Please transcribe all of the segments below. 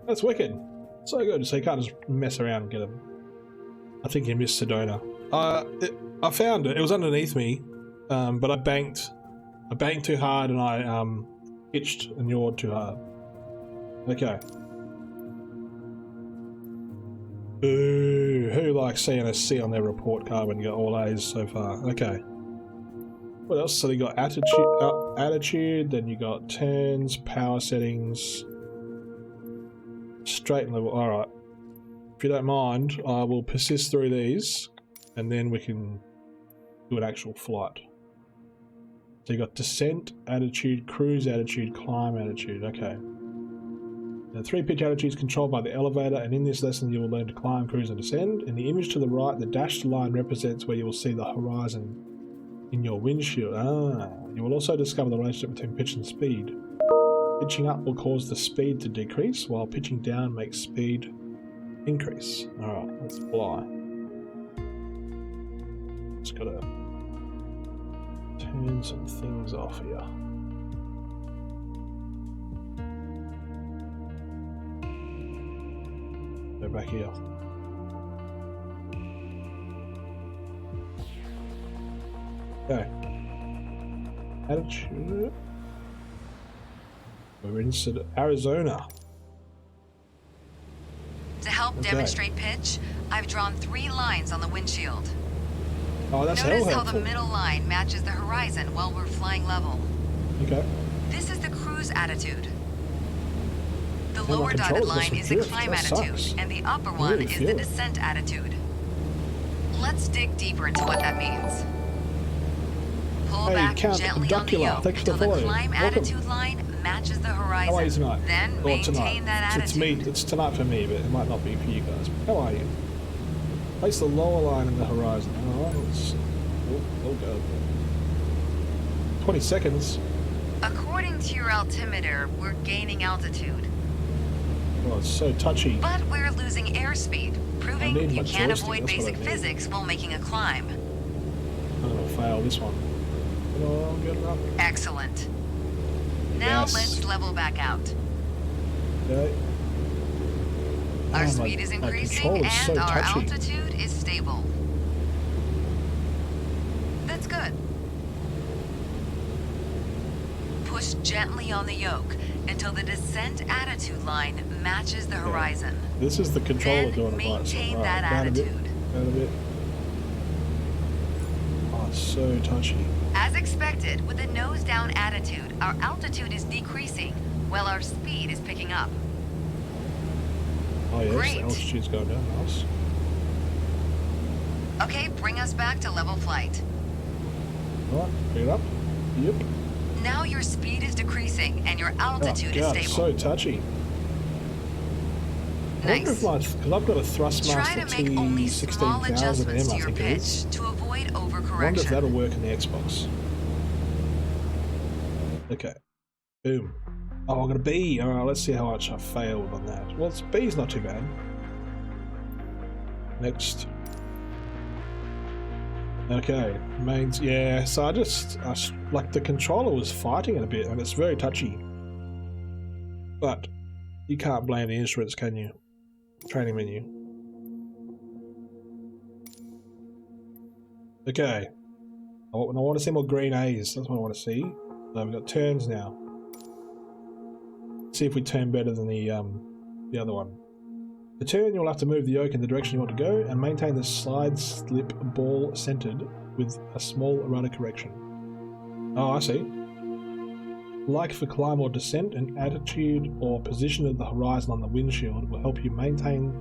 That's wicked. So good. So you can't just mess around and get them. I think you missed Sedona. I found it. It was underneath me, but I banked too hard and I pitched and yawed too hard. Okay. Ooh, who likes seeing a C on their report card when you got all A's so far? Okay. What else? So you got attitude, then you got turns, power settings, straight and level. Alright. If you don't mind, I will persist through these and then we can do an actual flight. So you got descent, attitude, cruise attitude, climb attitude. Okay. The 3 pitch attitudes controlled by the elevator, and in this lesson you will learn to climb, cruise and descend. In the image to the right, the dashed line represents where you will see the horizon in your windshield. You will also discover the relationship between pitch and speed. Pitching up will cause the speed to decrease, while pitching down makes speed increase. Alright, let's fly. Just gotta turn some things off here. Go back here. Okay. Attitude. We're in Arizona. To help demonstrate pitch, I've drawn 3 lines on the windshield. Oh, that's Notice how helpful. the middle line matches the horizon while we're flying level. Okay. This is the cruise attitude. The lower dotted line is the climb attitude, and the upper one is the descent attitude. Let's dig deeper into what that means. Pull back gently on the yoke until the climb attitude line matches the horizon. How are you tonight? Then maintain that attitude. It's tonight for me, but it might not be for you guys. How are you? Place the lower line in the horizon. Alright, we'll go. 20 seconds. According to your altimeter, we're gaining altitude. Oh, it's so touchy. But we're losing airspeed, proving you can't avoid basic physics while making a climb. I'm gonna fail this one. Oh, get it up. Excellent. Now let's level back out. Okay. Our speed is increasing and our altitude is stable. That's good. Push gently on the yoke until the descent attitude line matches the horizon. This is the controller then doing it. Maintain that attitude. Down a bit. Oh, it's so touchy. As expected, with a nose down attitude, our altitude is decreasing while our speed is picking up. Oh yes, Great. the altitude's going down. Nice. Okay, bring us back to level flight. Alright, bring it up. Yep. Now your speed is decreasing and your altitude is stable. So touchy. Nice. Because I've got a Thrustmaster Try to make only small adjustments to your I think it is. pitch to avoid I wonder if that'll overcorrection. work in the Xbox. Okay. Boom. Oh, I got a B. Alright, let's see how much I failed on that. Well, B's not too bad. Next. Okay. Mains. Yeah, so like the controller was fighting it a bit and it's very touchy. But you can't blame the instruments, can you? Training menu. Okay. I want to see more green A's. That's what I want to see. So we've got turns now. See if we turn better than the other one. To turn, you'll have to move the yoke in the direction you want to go and maintain the slide slip ball centered with a small rudder correction. Oh, I see. Like for climb or descent, an attitude or position of the horizon on the windshield will help you maintain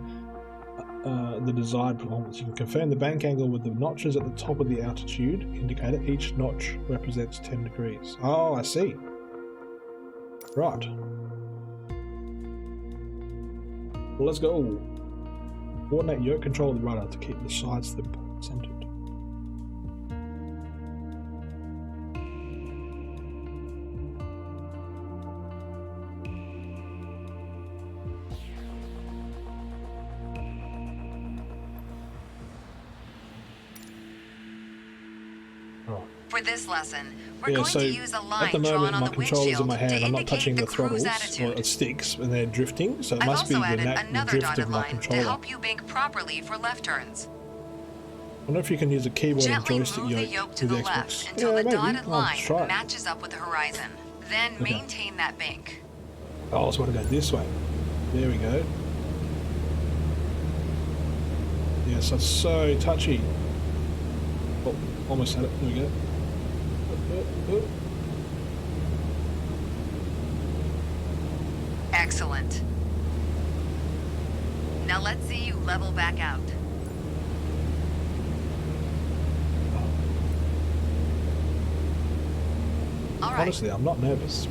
the desired performance. You can confirm the bank angle with the notches at the top of the altitude indicator. Each notch represents 10 degrees. Oh, I see. Right. Well, let's go. Coordinate yoke control of the rudder to keep the side slip centered. For this lesson, we're Yeah, going so to use a line at the drawn moment on my the controller's in windshield my to end. I'm not indicate touching the the cruise throttles or attitude. sticks, and they're drifting. So it I've must be also the added another drift dotted of my line to controller. help you bank properly for left turns. I wonder if you can use a keyboard and Gently joystick move the yoke yoke to with the the left Xbox. until Yeah, the maybe. dotted I'll line try it. matches up with the horizon. Then Okay. maintain that bank. Oh, I just want to go this way. There we go. Yes, that's so touchy. Oh, almost had it. There we go. Excellent. Now let's see you level back out. All right. Honestly, I'm not nervous.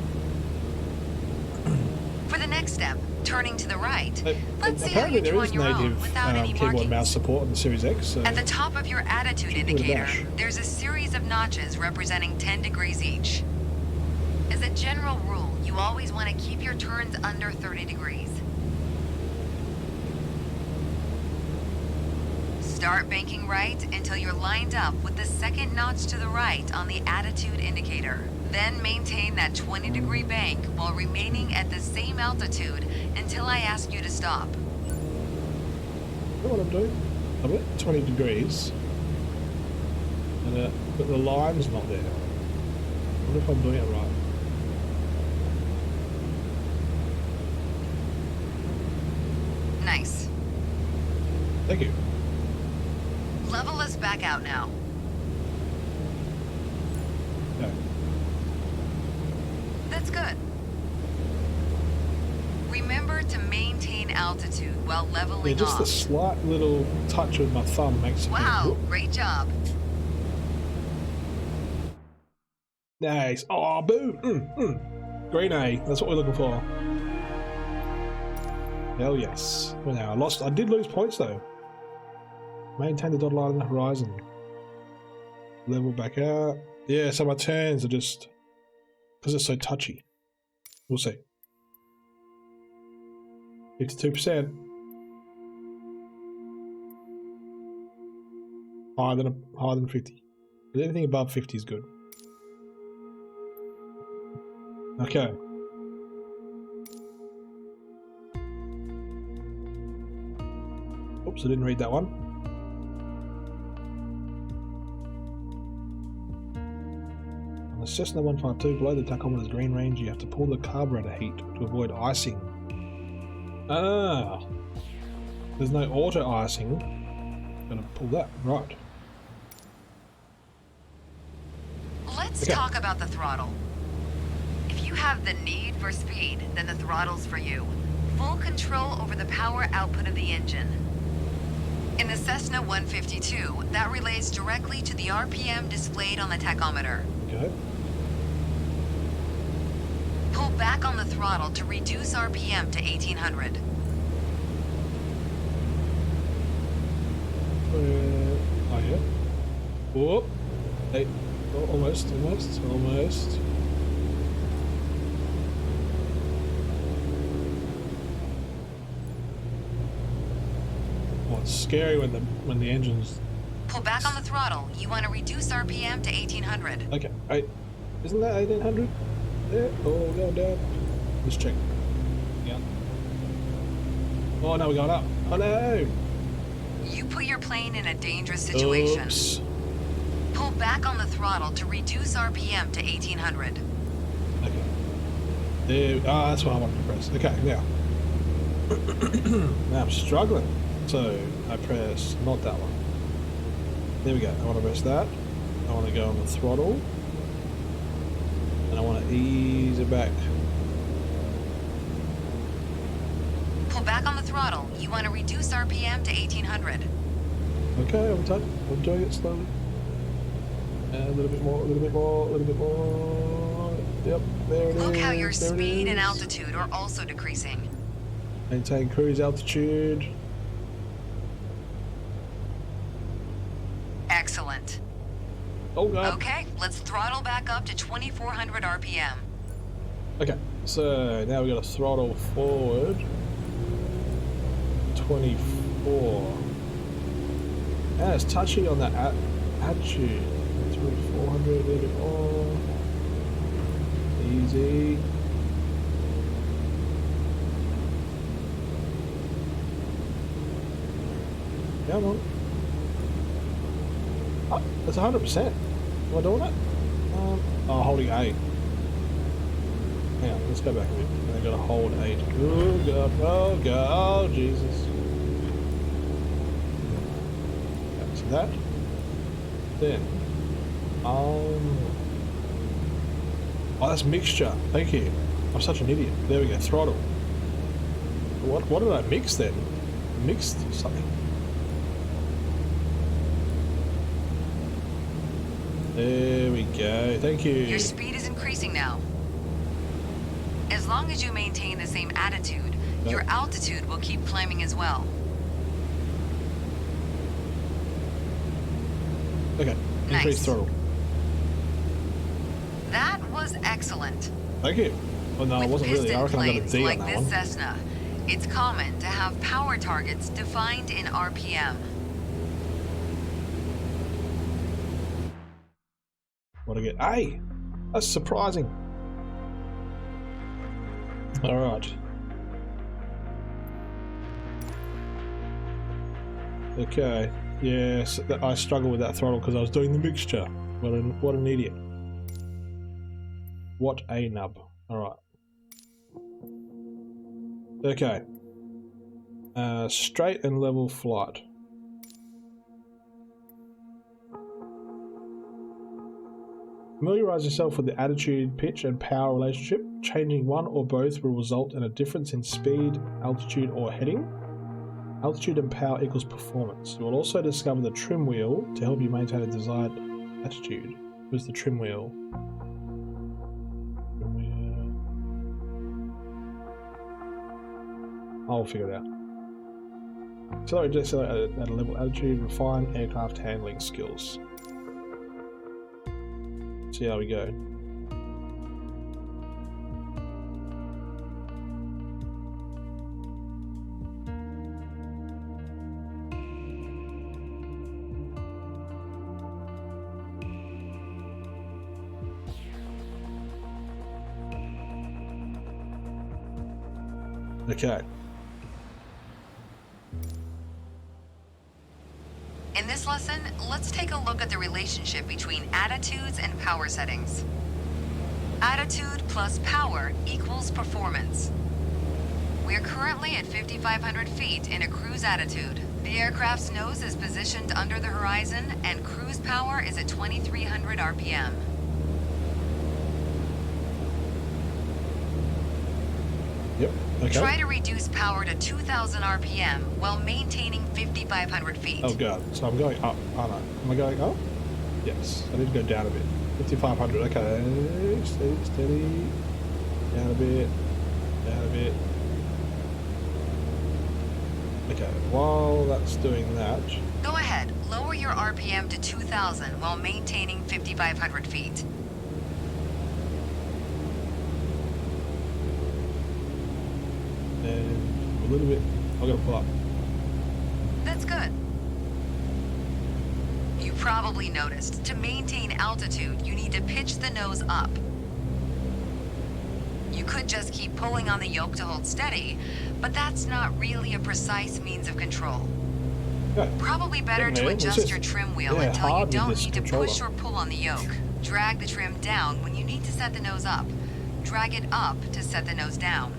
For the next step, turning to the right, let's see how Apparently you do there on is your own native without any keyboard markings. mouse support on the Series X. So At the top of your attitude Should give it a indicator, bash. there's a series of notches representing 10 degrees each. As a general rule, you always want to keep your turns under 30 degrees. Start banking right until you're lined up with the second notch to the right on the attitude indicator. Then maintain that 20-degree bank while remaining at the same altitude until I ask you to stop. You know what I'm doing? I'm at 20 degrees, and but the line's not there. I wonder if I'm doing it right. Nice. Thank you. Level us back out now. Okay. That's good. Remember to maintain altitude while Yeah, leveling just a off. slight little touch with my thumb makes it. Wow, great job. Nice. Oh, boom. Green A. That's what we're looking for. Hell yes. Well, now I did lose points though. Maintain the dotted line on the horizon. Level back out. Yeah, so my turns are just because it's so touchy. We'll see. 52%. Higher than 50. But anything above 50 is good. Okay. Oops, I didn't read that one. On the Cessna 152, below the tachometer's green range, you have to pull the carburetor heat to avoid icing. Ah! There's no auto icing. Gonna pull that, right. Let's Okay. talk about the throttle. If you have the need for speed, then the throttle's for you. Full control over the power output of the engine. In the Cessna 152, that relates directly to the RPM displayed on the tachometer. Okay. Pull back on the throttle to reduce RPM to 1800. Oh yeah. Whoop. Hey. Oh, almost. Oh, it's scary when the engine's. Pull back on the throttle. You want to reduce RPM to 1800. Okay. Hey, isn't that 1800? There. Oh, go down. Let's check. Yeah. Oh no, we got up. Oh no. You put your plane in a dangerous situation. Oops. Pull back on the throttle to reduce RPM to 1800. Okay. There. Ah, that's what I wanted to press. Okay, now. Now I'm struggling. So I press not that one. There we go. I want to press that. I want to go on the throttle. And I want to ease it back. Pull back on the throttle. You want to reduce RPM to 1800. Okay, I'm doing it slowly. And a little bit more, a little bit more, a little bit more. Yep, there it is. Look how your there it speed and is. altitude are also decreasing. Maintain cruise altitude. Excellent. Oh god. Okay, let's throttle back up to 2400 RPM. Okay, so now we got to throttle forward. 24. And it's touchy on that attitude. 24. 400, a little bit more. Easy. Come on. Oh, that's 100%. Am I doing it? Holding A. Hang on, let's go back a bit. I gotta hold A. Oh god, oh god, oh Jesus. Okay, so that. Then. Oh, that's mixture. Thank you. I'm such an idiot. There we go, throttle. What did I mix then? Mixed something. There we go. Thank you. Your speed is increasing now. As long as you maintain the same attitude, your altitude will keep climbing as well. Okay. Increase throttle. That was excellent. Thank you. Well, no, it wasn't really. I reckon I got a D like on that this one. Cessna, it's common to have power targets defined in RPM. What do I get? A! That's surprising. Alright. Okay. Yes, I struggled with that throttle because I was doing the mixture. What an idiot. What a nub. Alright. Okay. Straight and level flight. Familiarize yourself with the attitude, pitch, and power relationship. Changing one or both will result in a difference in speed, altitude, or heading. Altitude and power equals performance. You will also discover the trim wheel to help you maintain a desired attitude. Where's the trim wheel? I'll figure it out. Accelerate, decelerate at a level attitude, refine aircraft handling skills. See how we go. Okay. In this lesson, let's take a look at the relationship between attitudes and power settings. Attitude plus power equals performance. We're currently at 5,500 feet in a cruise attitude. The aircraft's nose is positioned under the horizon and cruise power is at 2,300 RPM. Yep. Okay. Try to reduce power to 2,000 RPM while maintaining 5,500 feet. Oh god, so I'm going up, aren't I? Am I going up? Yes, I need to go down a bit. 5,500, okay. Steady, steady. Down a bit. Down a bit. Okay, while that's doing that... Go ahead, lower your RPM to 2,000 while maintaining 5,500 feet. And a little bit, I'm gonna pull up. That's good. You probably noticed, to maintain altitude, you need to pitch the nose up. You could just keep pulling on the yoke to hold steady, but that's not really a precise means of control. Yeah. Probably better to adjust your trim wheel until you don't need to push or pull on the yoke. Drag the trim down when you need to set the nose up. Drag it up to set the nose down.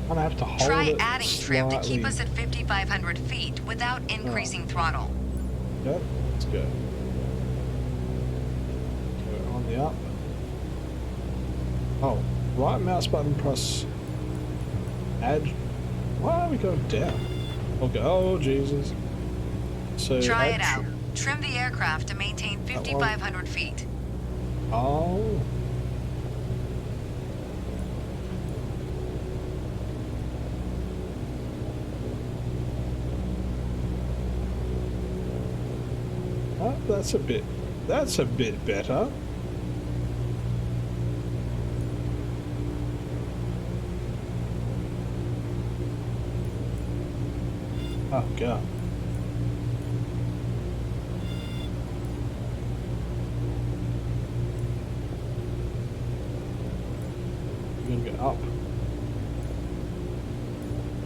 I'm gonna have to hold Try it adding trim to keep slightly. us at 5,500 feet without increasing throttle. Yep, that's good. Go on the up. Oh, right mouse button press add. Why are we going down? Okay, oh Jesus. So Try it out. Trim the aircraft to maintain 5,500 feet. Oh. Oh, that's a bit better. Oh god. up.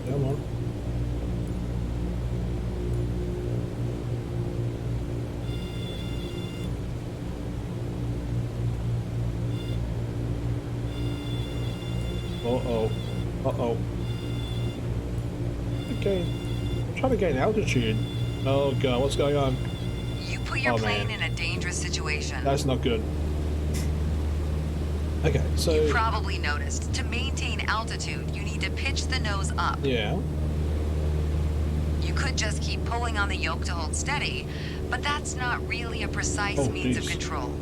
Come on. Uh-oh. Uh-oh. Okay. I'm trying to gain altitude. Oh god, what's going on? You put your plane in a dangerous situation. That's not good. Okay, so... You probably noticed, to maintain altitude, you need to pitch the nose up. Yeah. You could just keep pulling on the yoke to hold steady, but that's not really a precise means of control.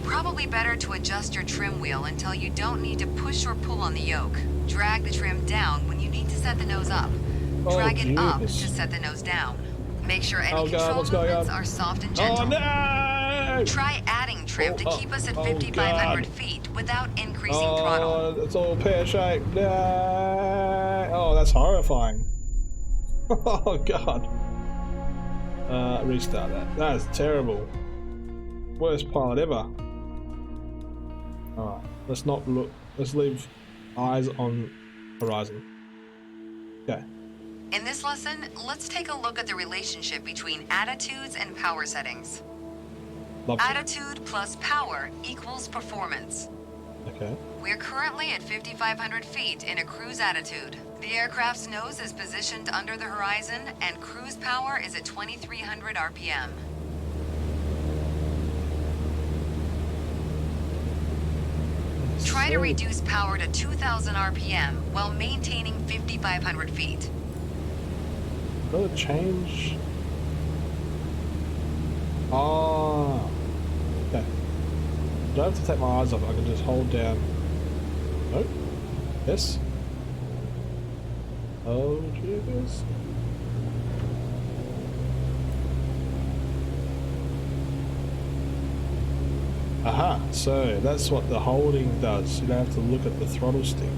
Probably better to adjust your trim wheel until you don't need to push or pull on the yoke. Drag the trim down when you need to set the nose up. Drag it up to set the nose down. Make sure any control movements are soft and gentle. Oh no! Try adding trim to keep us at 5,500 feet witut increasing throttle. Oh, it's all pear-shaped. No! Oh, that's horrifying. Oh god. Restart that. That is terrible. Worst pilot ever. Alright, let's not look. Let's leave eyes on horizon. Okay. In this lesson, let's take a look at the relationship between attitudes and power settings. Attitude plus power equals performance. Okay. We're currently at 5,500 feet in a cruise attitude. The aircraft's nose is positioned under the horizon and cruise power is at 2,300 RPM. Try to reduce power to 2,000 RPM while maintaining 5,500 feet. Will it change? Oh. Okay. I don't have to take my eyes off. I can just hold down. Nope. Yes. Oh, Jesus. Aha, so that's what the holding does. You don't have to look at the throttle stick.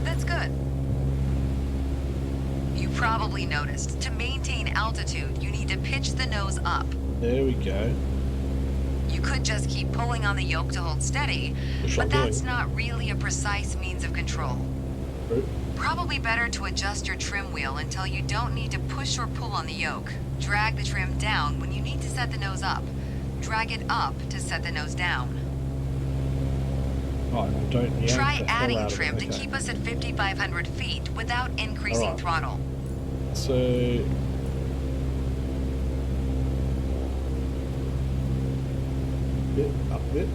That's good. You probably noticed, to maintain altitude, you need to pitch the nose up. There we go. You could just keep pulling on the yoke to hold steady, but that's not really a precise means of control. Right. Probably better to adjust your trim wheel until you don't need to push or pull on the yoke. Drag the trim down when you need to set the nose up. Drag it up to set the nose down. Oh, no, don't Try adding trim to keep us at 5,500 feet without increasing throttle. So... Bit, up bit.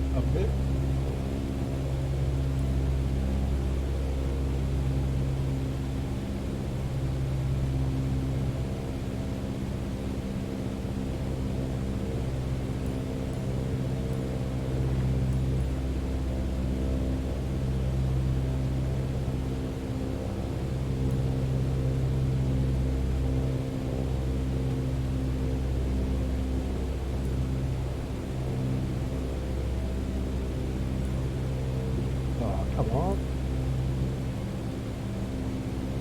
Come on.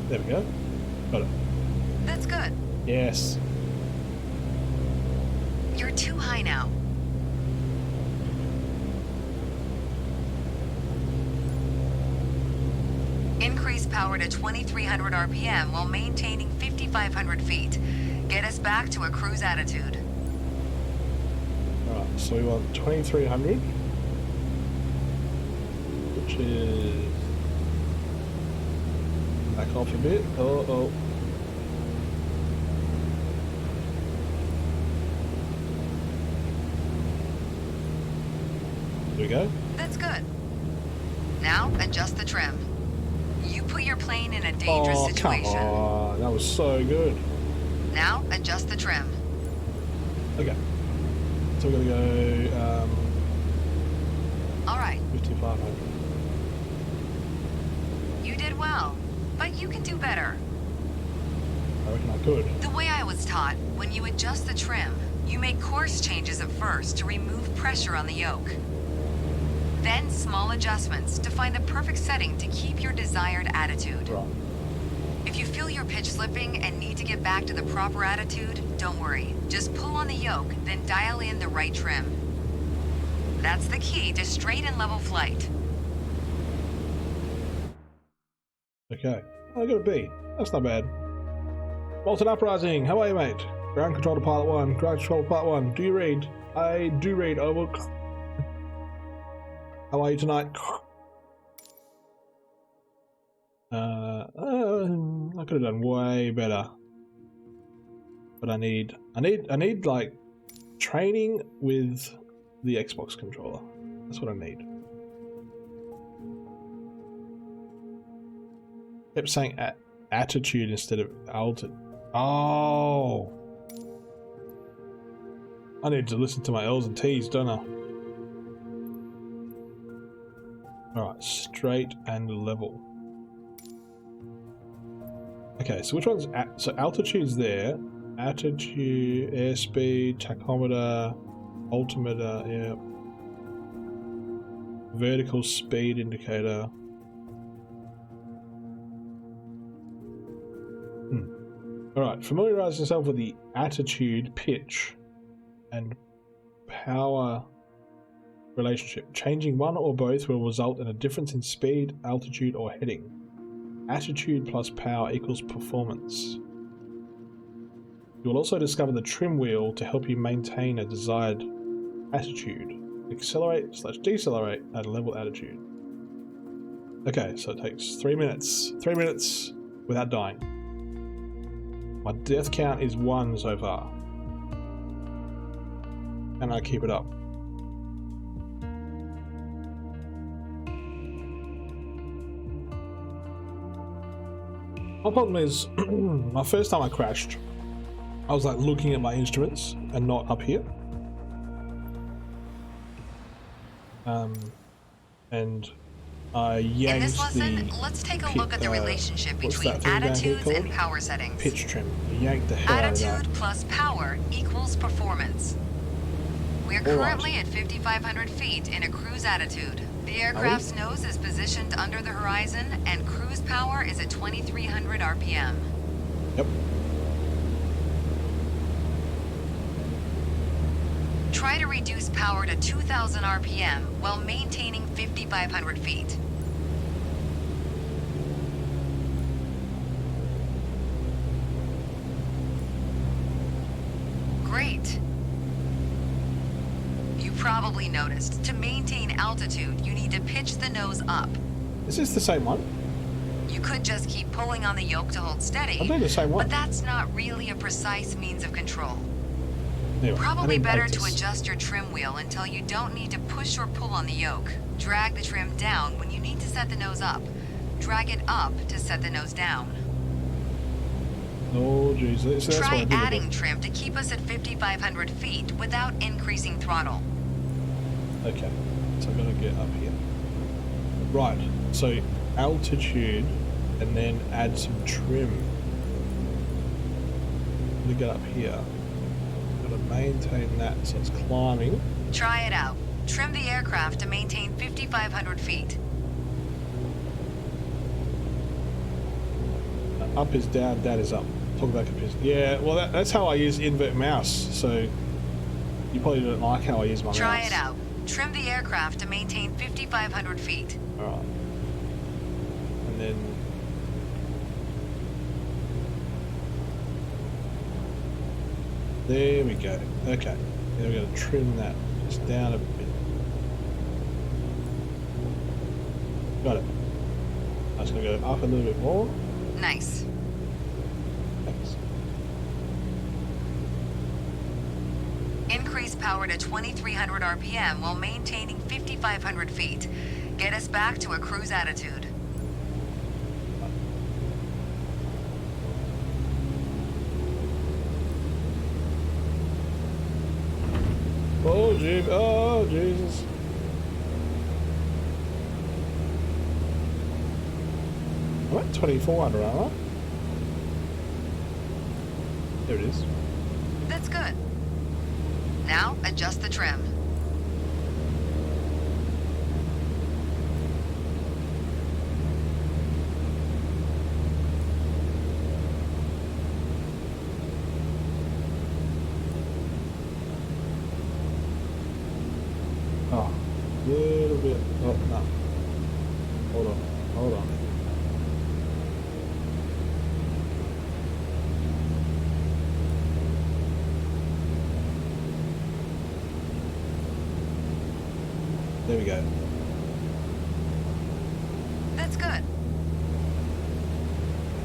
There we go. Got it. That's good. Yes. You're too high now. Increase power to 2,300 RPM while maintaining 5,500 feet. Get us back to a cruise attitude. Alright, so we want 2,300. Which is back off a bit. Oh. There we go. That's good. Now adjust the trim. You put your plane in a dangerous situation. Come on, that was so good. Now adjust the trim. Okay. So we're gonna go all right. 5,500. You did well, but you can do better. I reckon I could. The way I was taught, when you adjust the trim, you make course changes at first to remove pressure on the yoke. Then small adjustments to find the perfect setting to keep your desired attitude. Right. If you feel your pitch slipping and need to get back to the proper attitude, don't worry. Just pull on the yoke, then dial in the right trim. That's the key to straight and level flight. Okay. I got a B. That's not bad. Molten Uprising, how are you, mate? Ground control to pilot 1. Ground control to pilot 1. Do you read? I do read. Over. How are you tonight? I could have done way better. But I need like training with the Xbox controller. That's what I need. Kept saying attitude instead of altitude. Oh, I need to listen to my L's and T's, don't I? Alright, straight and level. Okay, so which one's so altitude's there. Attitude, airspeed, tachometer, altimeter, yeah. Vertical speed indicator. Alright, familiarise yourself with the attitude, pitch, and power relationship. Changing one or both will result in a difference in speed, altitude, or heading. Attitude plus power equals performance. You will also discover the trim wheel to help you maintain a desired attitude. Accelerate/decelerate at a level attitude. Okay, so it takes 3 minutes. 3 minutes without dying. My death count is 1 so far. And I keep it up. My problem is, my first time I crashed, I was like looking at my instruments and not up here. And I yanked. In this lesson, let's take a look at the relationship between attitudes and power settings. Pitch trim. I yanked the hell out of that. Attitude plus power equals performance. We're currently at 5,500 feet in a cruise attitude. The aircraft's nose is positioned under the horizon, and cruise power is at 2,300 RPM. Yep. Try to reduce power to 2,000 RPM while maintaining 5,500 feet. Great. You probably noticed, to maintain altitude, you need to pitch the nose up. Is this the same one? You could just keep pulling on the yoke to hold steady. I'm doing the same one. But that's not really a precise means of control. Anyway, Probably better to adjust your trim wheel until you don't need to push or pull on the yoke. Drag the trim down when you need to set the nose up. Drag it up to set the nose down. Oh jeez, so Try adding trim to keep us at 5,500 feet without increasing throttle. Okay, so I'm gonna get up here. Right, so altitude and then add some trim. I'm gonna get up here. Gotta maintain that so it's climbing. Try it out. Trim the aircraft to maintain 5,500 feet. Up is down, down is up. Talk about comparison. Yeah, well that's how I use invert mouse, so you probably don't like how I use my mouse. Try it out. Trim the aircraft to maintain 5,500 feet. Alright. And then... there we go. Okay. Now we're going to trim that just down a bit. Got it. I'm just going to go up a little bit more. Nice. Thanks. Increase power to 2,300 RPM while maintaining 5,500 feet. Get us back to a cruise attitude. Oh, gee, oh, Jesus. I'm at 2,400, aren't I? There it is. That's good. Now, adjust the trim. Oh, a little bit. Oh, no. Hold on. Hold on. we go. That's good.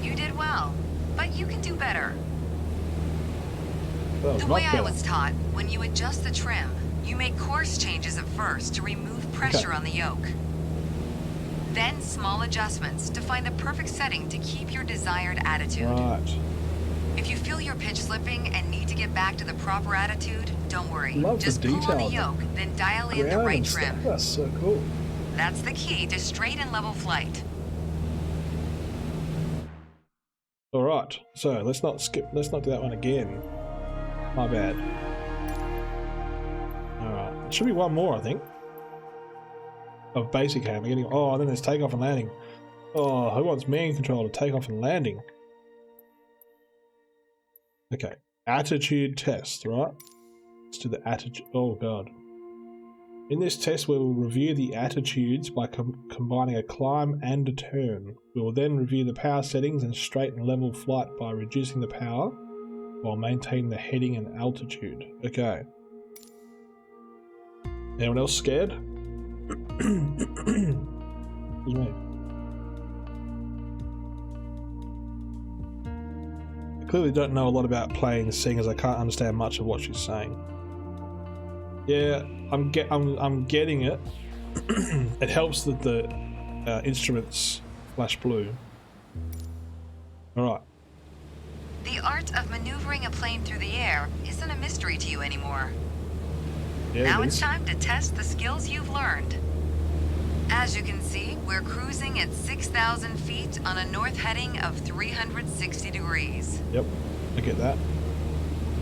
You did well, but you can do better. The way I was taught, when you adjust the trim, you make course changes at first to remove pressure on the yoke. Then small adjustments to find the perfect setting to keep your desired attitude. Right. If you feel your pitch slipping and need to get back to the proper attitude, don't worry. Just pull on the yoke, then dial in the right trim. That's so cool. That's the key to straight and level flight. All right. So let's not do that one again. My bad. All right. There should be one more, I think. Of basic ham. Oh, then there's takeoff and landing. Oh, who wants man control to take off and landing? Okay. Attitude test, right? Let's do the attitude. Oh, God. In this test, we will review the attitudes by combining a climb and a turn. We will then review the power settings and straight and level flight by reducing the power while maintaining the heading and altitude. Okay. Anyone else scared? Excuse me. I clearly don't know a lot about planes, seeing as I can't understand much of what she's saying. Yeah, I'm getting it. It helps that the instruments flash blue. All right. The art of maneuvering a plane through the air isn't a mystery to you anymore. Yeah, now it's time to test the skills you've learned. As you can see, we're cruising at 6,000 feet on a north heading of 360 degrees. Yep, I get that.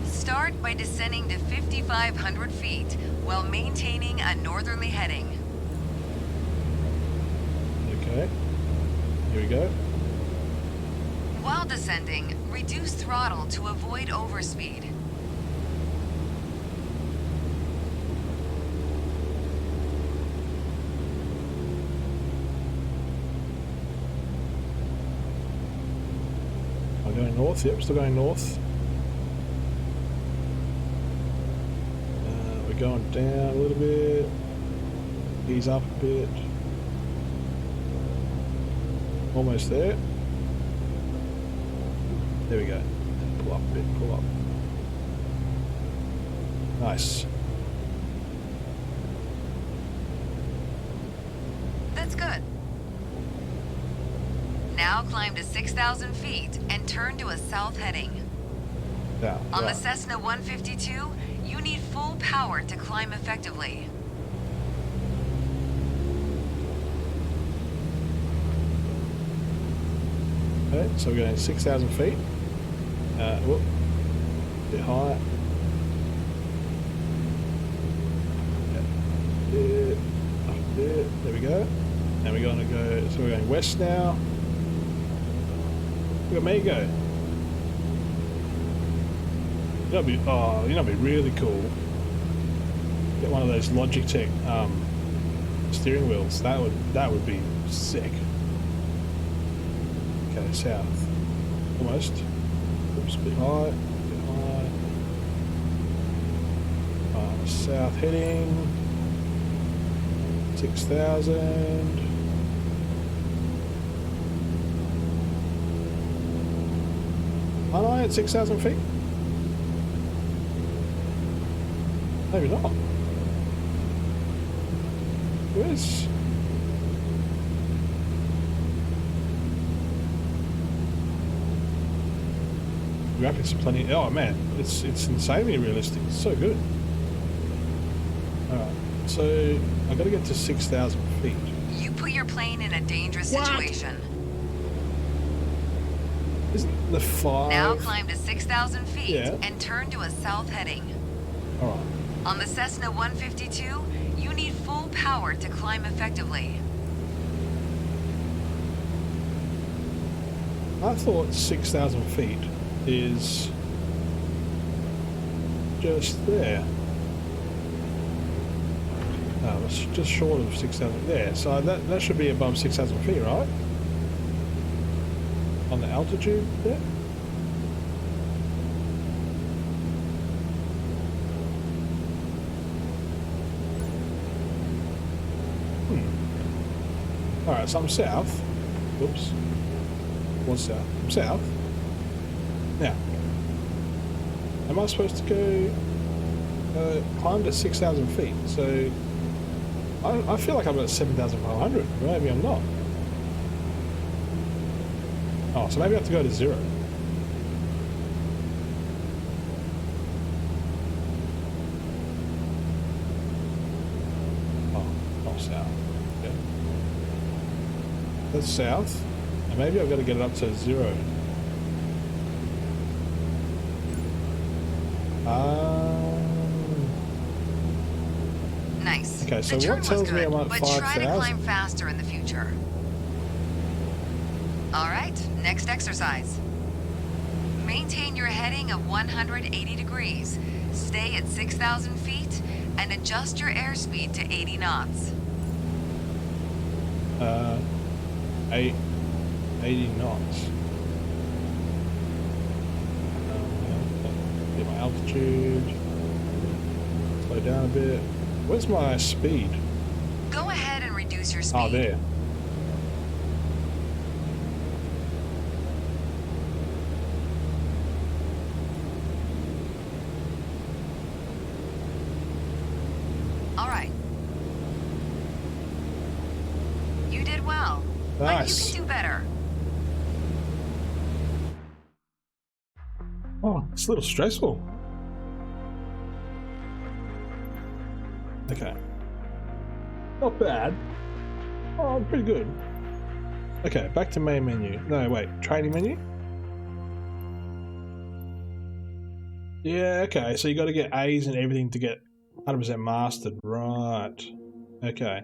Start by descending to 5,500 feet while maintaining a northerly heading. Okay, here we go. While descending, reduce throttle to avoid overspeed. I'm going north, yep, still going north. We're going down a little bit. Ease up a bit. Almost there. There we go. Pull up a bit, pull up. Nice. That's good. Now climb to 6,000 feet and turn to a south heading. Down. On the Cessna 152, you need full power to climb effectively. Okay, so we're going 6,000 feet. Whoop. A bit high. There, up there. There we go. And we're going to go. So we're going west now. Look at me go. That'd be, oh, you know, it'd be really cool. Get one of those Logitech steering wheels. That would be sick. Okay, south. Almost. Oops, a bit high. South heading. 6,000. Aren't I at 6,000 feet? Maybe not. Where's... graphics are plenty... Oh man, it's insanely realistic. It's so good. Alright, so I gotta get to 6,000 feet. You put your plane in a dangerous situation. Isn't the 5... Now climb to 6,000 feet Yeah. and turn to a south heading. Alright. On the Cessna 152, you need full power to climb effectively. I thought 6,000 feet is just there. No, it's just short of 6,000 there. So that should be above 6,000 feet, right? On the altitude there? Alright, so I'm south. Oops. What's south? I'm south. Now, am I supposed to go climb to 6,000 feet? So, I feel like I'm at 7,500. Maybe I'm not. Oh, so maybe I have to go to 0. Oh, south. Okay. That's south. And maybe I've got to get it up to 0. Nice. Okay, so the what tells me I'm at 5,000? But try to climb faster in the future. Alright, next exercise. Maintain your heading of 180 degrees. Stay at 6,000 feet and adjust your airspeed to 80 knots. 80 knots. Get my altitude. Slow down a bit. Where's my speed? Go ahead and reduce your speed. Oh, there. Alright. You did well. Nice. But you can do better. Oh, it's a little stressful. Okay. Not bad. Oh, pretty good. Okay, back to main menu. No, wait, training menu? Yeah, okay, so you got to get A's and everything to get 100% mastered. Right. Okay.